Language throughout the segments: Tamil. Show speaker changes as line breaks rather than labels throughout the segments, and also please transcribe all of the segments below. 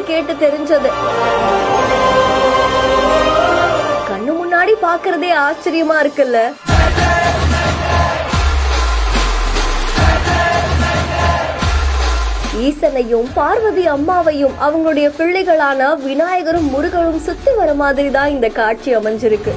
கேட்டு தெரிஞ்சது. கண்ணு முன்னாடி பாக்குறதே ஆச்சரியமா இருக்குல்ல. ஈசனையும் பார்வதி அம்மாவையும் அவங்களுடைய பிள்ளைகளான விநாயகரும் முருகனும் சுத்தி வர மாதிரி தான் இந்த காட்சி அமைஞ்சிருக்கு.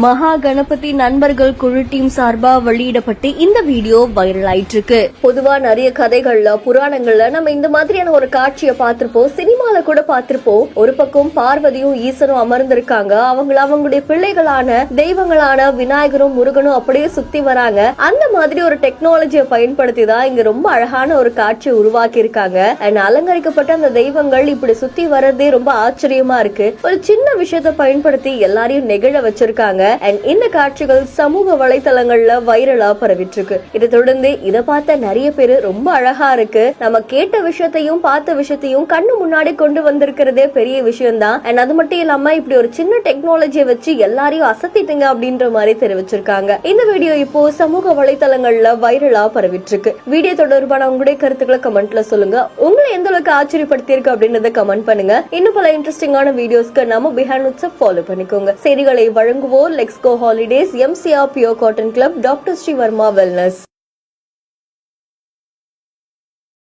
மகா கணபதி நண்பர்கள் குழு டீம் சார்பா வெளியிடப்பட்டு இந்த வீடியோ வைரல் ஆயிட்டு இருக்கு. பொதுவா நிறைய கதைகள்ல புராணங்கள்ல நம்ம இந்த மாதிரியான ஒரு காட்சியை பார்த்திருப்போம், சினிமால கூட பார்த்திருப்போம். ஒரு பக்கம் பார்வதியும் ஈசனும் அமர்ந்திருக்காங்க, அவங்களுடைய பிள்ளைகளான தெய்வங்களான விநாயகரும் முருகனும் அப்படியே சுத்தி வராங்க. அந்த மாதிரி ஒரு டெக்னாலஜியை பயன்படுத்தி தான் இங்க ரொம்ப அழகான ஒரு காட்சியை உருவாக்கி இருக்காங்க. அலங்கரிக்கப்பட்ட அந்த தெய்வங்கள் இப்படி சுத்தி வர்றதே ரொம்ப ஆச்சரியமா இருக்கு. ஒரு சின்ன விஷயத்தை பயன்படுத்தி எல்லாரையும் நெகிழ வச்சிருக்காங்க. இந்த காட்சிகள் சமூக வலைதளங்கள்ல வைரலா பரவிட்டு இருக்கு. இதை தொடர்ந்து இதை பார்த்த நிறைய பேரு ரொம்ப அழகா இருக்கு, நம்ம கேட்ட விஷயத்தையும் பார்த்த விஷயத்தையும் கண்ணு முன்னாடி கொண்டு வந்திருக்கிறதே பெரிய விஷயம் தான். அது மட்டும் இல்லாம இப்படி ஒரு சின்ன டெக்னாலஜியை வச்சு எல்லாரையும் அசத்திட்டீங்க அப்படின்ற மாதிரி தெரிவிச்சிருக்காங்க. இந்த வீடியோ இப்போ சமூக வலைதளங்கள்ல வைரலா பரவிட்டு இருக்கு. வீடியோ தொடர்பான உங்களுடைய கருத்துக்களை கமெண்ட்ல சொல்லுங்க. உங்களை எந்த அளவுக்கு ஆச்சரியப்படுத்தி இருக்கு அப்படின்றத கமெண்ட் பண்ணுங்க. இன்னும் பல இன்ட்ரெஸ்டிங்கான வீடியோஸ்க்கு நம்ம பிஹைண்ட் நோட்ஸ் ஃபாலோ பண்ணிக்கோங்க. செய்திகளை வழங்குவோர் Let's Go Holidays, MCR Pure Cotton Club, Dr. Sri Verma Wellness.